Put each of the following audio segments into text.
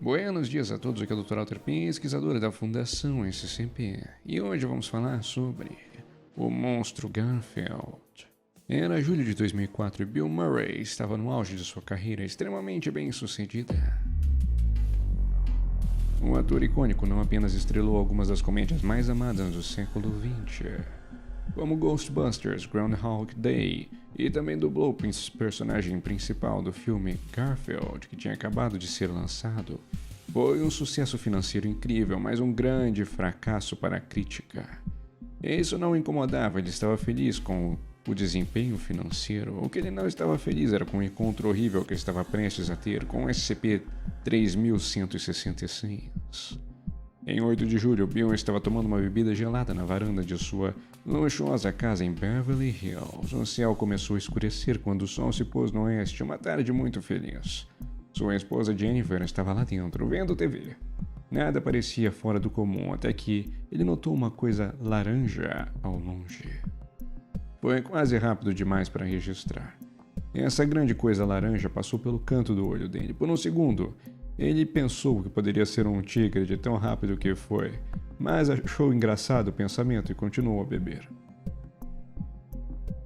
Buenos dias a todos, aqui é o Dr. Walter, pesquisador da Fundação SCP, e hoje vamos falar sobre o monstro Garfield. Era julho de 2004 e Bill Murray estava no auge de sua carreira extremamente bem-sucedida. O ator icônico não apenas estrelou algumas das comédias mais amadas do século XX, como Ghostbusters, Groundhog Day, e também dublou o personagem principal do filme Garfield, que tinha acabado de ser lançado. Foi um sucesso financeiro incrível, mas um grande fracasso para a crítica. Isso não o incomodava, ele estava feliz com o desempenho financeiro. O que ele não estava feliz era com o encontro horrível que ele estava prestes a ter com o SCP-3166. Em 8 de julho, Bill estava tomando uma bebida gelada na varanda de sua luxuosa casa em Beverly Hills. O céu começou a escurecer quando o sol se pôs no oeste, uma tarde muito feliz. Sua esposa Jennifer estava lá dentro, vendo TV. Nada parecia fora do comum, até que ele notou uma coisa laranja ao longe. Foi quase rápido demais para registrar. Essa grande coisa laranja passou pelo canto do olho dele. Por um segundo, ele pensou que poderia ser um tigre de tão rápido que foi, mas achou engraçado o pensamento e continuou a beber.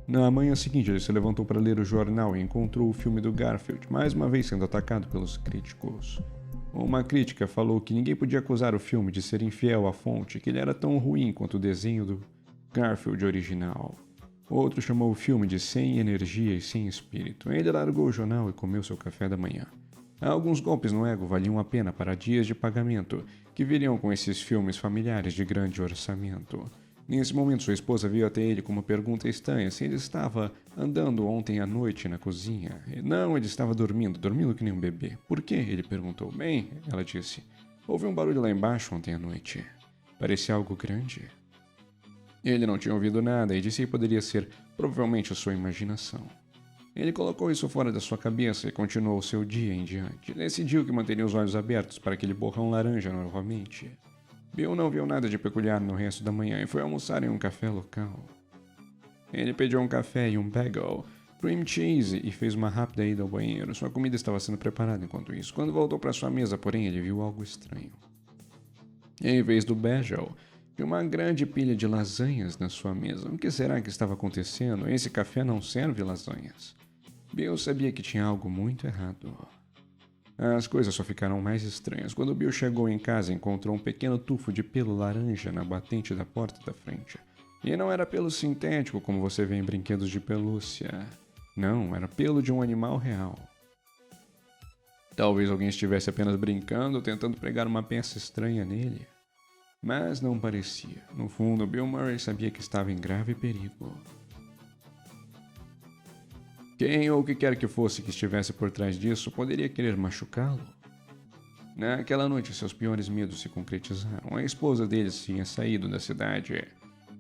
Na manhã seguinte, ele se levantou para ler o jornal e encontrou o filme do Garfield, mais uma vez sendo atacado pelos críticos. Uma crítica falou que ninguém podia acusar o filme de ser infiel à fonte, que ele era tão ruim quanto o desenho do Garfield original. Outro chamou o filme de sem energia e sem espírito. Ele largou o jornal e comeu seu café da manhã. Alguns golpes no ego valiam a pena para dias de pagamento que viriam com esses filmes familiares de grande orçamento. Nesse momento, sua esposa veio até ele com uma pergunta estranha se ele estava andando ontem à noite na cozinha. Não, ele estava dormindo que nem um bebê. Por quê? Ele perguntou. Bem, ela disse, houve um barulho lá embaixo ontem à noite. Parecia algo grande. Ele não tinha ouvido nada e disse que poderia ser provavelmente a sua imaginação. Ele colocou isso fora da sua cabeça e continuou seu dia em diante. Decidiu que manteria os olhos abertos para aquele borrão laranja novamente. Bill não viu nada de peculiar no resto da manhã e foi almoçar em um café local. Ele pediu um café e um bagel, cream cheese e fez uma rápida ida ao banheiro. Sua comida estava sendo preparada enquanto isso. Quando voltou para sua mesa, porém, ele viu algo estranho. Em vez do bagel, viu uma grande pilha de lasanhas na sua mesa. O que será que estava acontecendo? Esse café não serve lasanhas. Bill sabia que tinha algo muito errado. As coisas só ficaram mais estranhas. Quando Bill chegou em casa, encontrou um pequeno tufo de pelo laranja na batente da porta da frente. E não era pelo sintético como você vê em brinquedos de pelúcia. Não, era pelo de um animal real. Talvez alguém estivesse apenas brincando, tentando pregar uma peça estranha nele. Mas não parecia. No fundo, Bill Murray sabia que estava em grave perigo. Quem ou o que quer que fosse que estivesse por trás disso poderia querer machucá-lo. Naquela noite, seus piores medos se concretizaram. A esposa dele tinha saído da cidade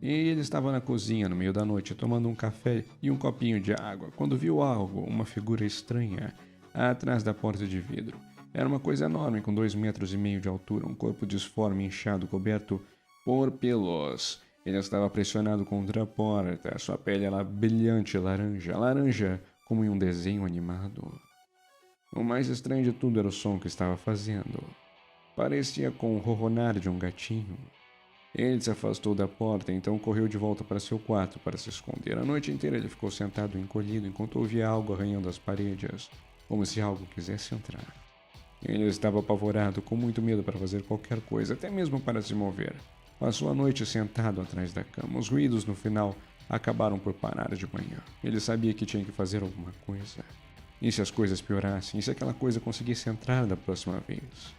e ele estava na cozinha no meio da noite tomando um café e um copinho de água quando viu algo, uma figura estranha, atrás da porta de vidro. Era uma coisa enorme com 2,5 metros de altura, um corpo disforme inchado coberto por pelos. Ele estava pressionado contra a porta, sua pele era brilhante laranja como em um desenho animado. O mais estranho de tudo era o som que estava fazendo. Parecia com o ronronar de um gatinho. Ele se afastou da porta, então correu de volta para seu quarto para se esconder. A noite inteira ele ficou sentado encolhido enquanto ouvia algo arranhando as paredes, como se algo quisesse entrar. Ele estava apavorado, com muito medo para fazer qualquer coisa, até mesmo para se mover. Passou a noite sentado atrás da cama. Os ruídos no final acabaram por parar de manhã. Ele sabia que tinha que fazer alguma coisa. E se as coisas piorassem? E se aquela coisa conseguisse entrar da próxima vez?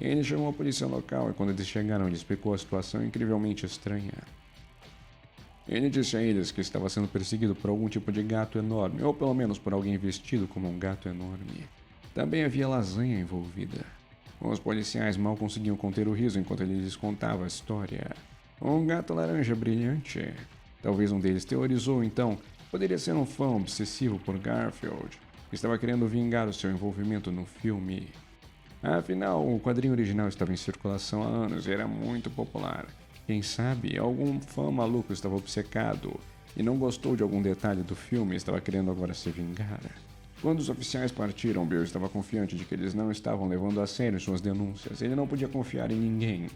Ele chamou a polícia local e quando eles chegaram, ele explicou a situação incrivelmente estranha. Ele disse a eles que estava sendo perseguido por algum tipo de gato enorme, ou pelo menos por alguém vestido como um gato enorme. Também havia lasanha envolvida. Os policiais mal conseguiam conter o riso enquanto ele lhes contava a história. Um gato laranja brilhante. Talvez um deles teorizou, então, poderia ser um fã obsessivo por Garfield, que estava querendo vingar o seu envolvimento no filme. Afinal, o quadrinho original estava em circulação há anos e era muito popular. Quem sabe, algum fã maluco estava obcecado e não gostou de algum detalhe do filme e estava querendo agora se vingar. Quando os oficiais partiram, Bill estava confiante de que eles não estavam levando a sério suas denúncias. Ele não podia confiar em ninguém.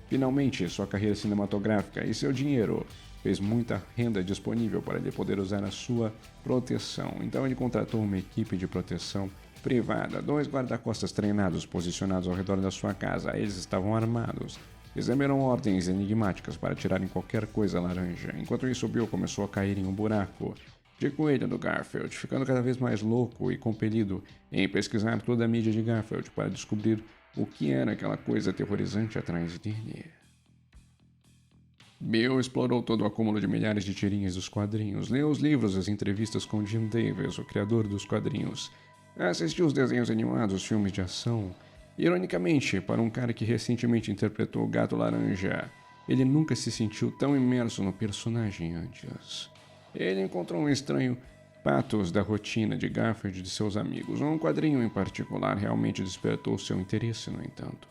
Finalmente, sua carreira cinematográfica e seu dinheiro fez muita renda disponível para ele poder usar a sua proteção. Então ele contratou uma equipe de proteção privada, 2 guarda-costas treinados posicionados ao redor da sua casa. Eles estavam armados. Receberam ordens enigmáticas para tirarem qualquer coisa laranja. Enquanto isso, Bill começou a cair em um buraco de coelho do Garfield, ficando cada vez mais louco e compelido em pesquisar toda a mídia de Garfield para descobrir o que era aquela coisa aterrorizante atrás dele. Bill explorou todo o acúmulo de milhares de tirinhas dos quadrinhos, leu os livros e as entrevistas com Jim Davis, o criador dos quadrinhos, assistiu os desenhos animados, os filmes de ação. Ironicamente, para um cara que recentemente interpretou o Gato Laranja, ele nunca se sentiu tão imerso no personagem antes. Ele encontrou um estranho patos da rotina de Garfield e de seus amigos. Um quadrinho em particular realmente despertou seu interesse, no entanto.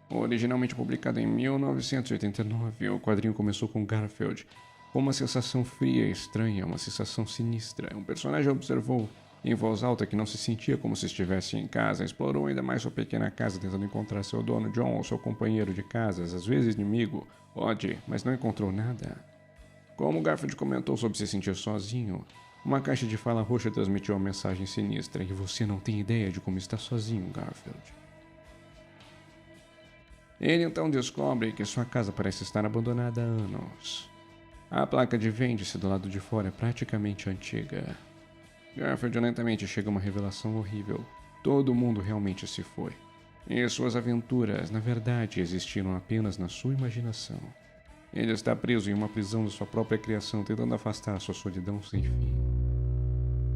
Originalmente publicado em 1989, o quadrinho começou com Garfield com uma sensação fria e estranha, uma sensação sinistra. Um personagem observou em voz alta que não se sentia como se estivesse em casa. Explorou ainda mais sua pequena casa, tentando encontrar seu dono John ou seu companheiro de casas, às vezes inimigo, Odd, mas não encontrou nada. Como Garfield comentou sobre se sentir sozinho, uma caixa de fala roxa transmitiu uma mensagem sinistra: e você não tem ideia de como está sozinho, Garfield. Ele então descobre que sua casa parece estar abandonada há anos. A placa de vende-se do lado de fora é praticamente antiga. Garfield lentamente chega a uma revelação horrível. Todo mundo realmente se foi. E suas aventuras, na verdade, existiram apenas na sua imaginação. Ele está preso em uma prisão de sua própria criação, tentando afastar sua solidão sem fim.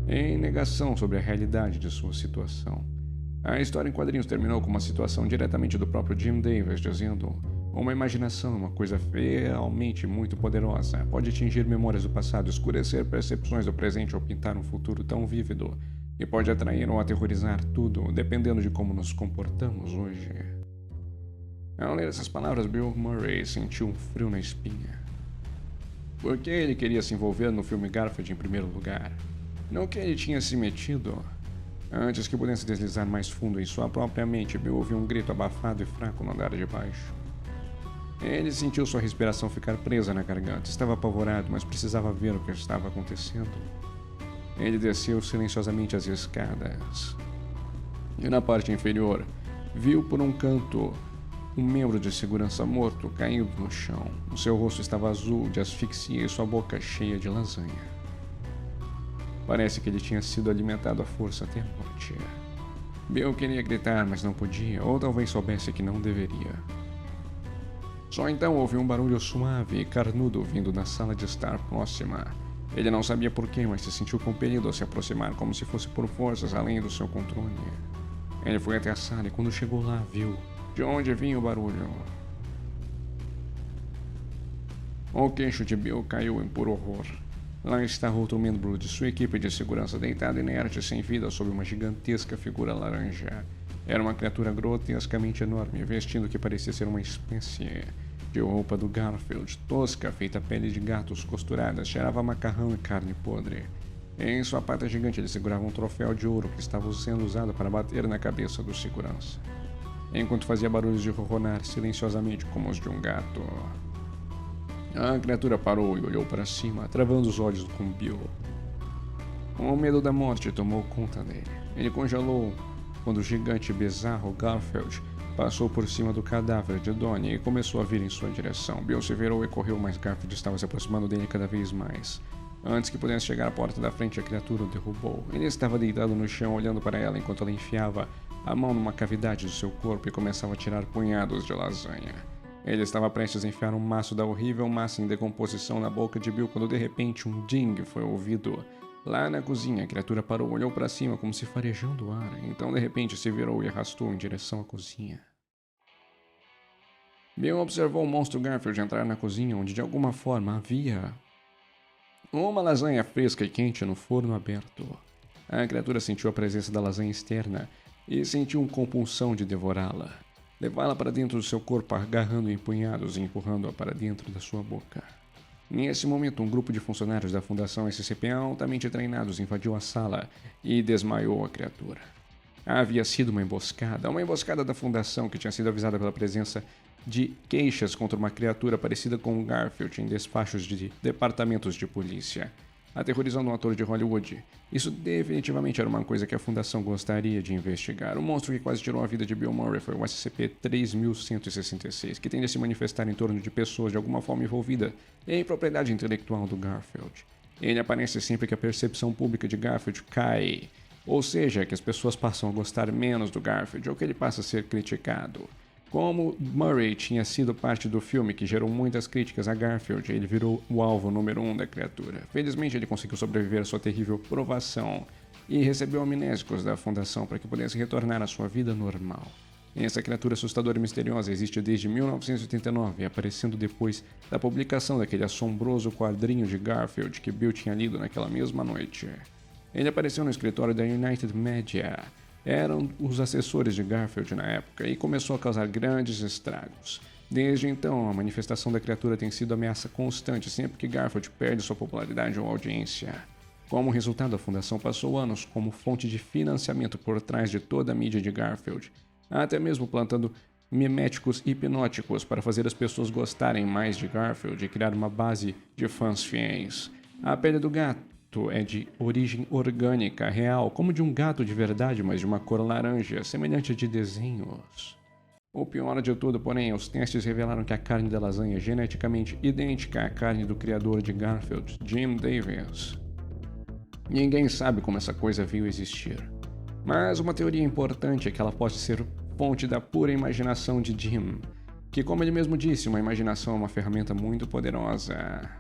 Em negação sobre a realidade de sua situação. A história em quadrinhos terminou com uma situação diretamente do próprio Jim Davis, dizendo: uma imaginação é uma coisa realmente muito poderosa. Pode atingir memórias do passado, escurecer percepções do presente ou pintar um futuro tão vívido que pode atrair ou aterrorizar tudo, dependendo de como nos comportamos hoje. Ao ler essas palavras, Bill Murray sentiu um frio na espinha. Por que ele queria se envolver no filme Garfield em primeiro lugar? Não que ele tinha se metido. Antes que pudesse deslizar mais fundo em sua própria mente, Bill ouviu um grito abafado e fraco no andar de baixo. Ele sentiu sua respiração ficar presa na garganta. Estava apavorado, mas precisava ver o que estava acontecendo. Ele desceu silenciosamente as escadas. E na parte inferior, viu por um canto um membro de segurança morto caindo no chão. O seu rosto estava azul de asfixia e sua boca cheia de lasanha. Parece que ele tinha sido alimentado à força até a morte. Bill queria gritar, mas não podia, ou talvez soubesse que não deveria. Só então ouviu um barulho suave e carnudo vindo da sala de estar próxima. Ele não sabia porquê, mas se sentiu compelido a se aproximar, como se fosse por forças além do seu controle. Ele foi até a sala e quando chegou lá, viu de onde vinha o barulho. O queixo de Bill caiu em puro horror. Lá estava outro membro de sua equipe de segurança deitado inerte e sem vida sob uma gigantesca figura laranja. Era uma criatura grotescamente enorme, vestindo o que parecia ser uma espécie de roupa do Garfield, tosca, feita a pele de gatos costuradas, cheirava a macarrão e carne podre. Em sua pata gigante ele segurava um troféu de ouro que estava sendo usado para bater na cabeça do segurança, enquanto fazia barulhos de ronronar silenciosamente como os de um gato. A criatura parou e olhou para cima, travando os olhos com Bill. O medo da morte tomou conta dele. Ele congelou quando o gigante bizarro Garfield passou por cima do cadáver de Donnie e começou a vir em sua direção. Bill se virou e correu, mas Garfield estava se aproximando dele cada vez mais. Antes que pudesse chegar à porta da frente, a criatura o derrubou. Ele estava deitado no chão, olhando para ela enquanto ela enfiava a mão numa cavidade do seu corpo e começava a tirar punhados de lasanha. Ele estava prestes a enfiar um maço da horrível massa em decomposição na boca de Bill quando de repente um ding foi ouvido. Lá na cozinha, a criatura parou, olhou para cima como se farejando o ar, então de repente se virou e arrastou em direção à cozinha. Bill observou o monstro Garfield entrar na cozinha, onde de alguma forma havia uma lasanha fresca e quente no forno aberto. A criatura sentiu a presença da lasanha externa e sentiu uma compulsão de devorá-la. Levá-la para dentro do seu corpo, agarrando em punhados e empurrando-a para dentro da sua boca. Nesse momento, um grupo de funcionários da Fundação SCP altamente treinados invadiu a sala e desmaiou a criatura. Havia sido uma emboscada da Fundação que tinha sido avisada pela presença de queixas contra uma criatura parecida com Garfield em despachos de departamentos de polícia, aterrorizando um ator de Hollywood. Isso definitivamente era uma coisa que a Fundação gostaria de investigar. O monstro que quase tirou a vida de Bill Murray foi o SCP-3166, que tende a se manifestar em torno de pessoas de alguma forma envolvida em propriedade intelectual do Garfield. Ele aparece sempre que a percepção pública de Garfield cai, ou seja, que as pessoas passam a gostar menos do Garfield ou que ele passa a ser criticado. Como Murray tinha sido parte do filme que gerou muitas críticas a Garfield, ele virou o alvo número 1 da criatura. Felizmente, ele conseguiu sobreviver à sua terrível provação e recebeu amnésicos da Fundação para que pudesse retornar à sua vida normal. Essa criatura assustadora e misteriosa existe desde 1989, aparecendo depois da publicação daquele assombroso quadrinho de Garfield que Bill tinha lido naquela mesma noite. Ele apareceu no escritório da United Media. Eram os assessores de Garfield na época e começou a causar grandes estragos. Desde então, a manifestação da criatura tem sido ameaça constante sempre que Garfield perde sua popularidade ou audiência. Como resultado, a Fundação passou anos como fonte de financiamento por trás de toda a mídia de Garfield, até mesmo plantando miméticos hipnóticos para fazer as pessoas gostarem mais de Garfield e criar uma base de fãs fiéis. A pele do gato é de origem orgânica, real, como de um gato de verdade, mas de uma cor laranja, semelhante a de desenhos. O pior de tudo, porém, os testes revelaram que a carne da lasanha é geneticamente idêntica à carne do criador de Garfield, Jim Davis. Ninguém sabe como essa coisa veio existir, mas uma teoria importante é que ela pode ser fonte da pura imaginação de Jim, que, como ele mesmo disse, uma imaginação é uma ferramenta muito poderosa.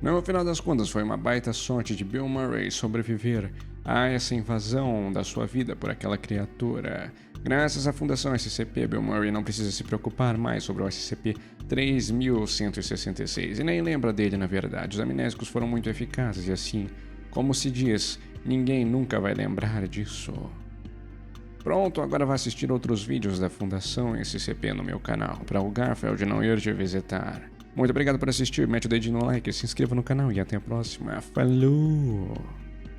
No final das contas, foi uma baita sorte de Bill Murray sobreviver a essa invasão da sua vida por aquela criatura. Graças à Fundação SCP, Bill Murray não precisa se preocupar mais sobre o SCP-3166 e nem lembra dele na verdade. Os amnésicos foram muito eficazes e assim, como se diz, ninguém nunca vai lembrar disso. Pronto, agora vai assistir outros vídeos da Fundação SCP no meu canal, para o Garfield não ir te visitar. Muito obrigado por assistir, mete o dedinho no like, se inscreva no canal e até a próxima. Falou!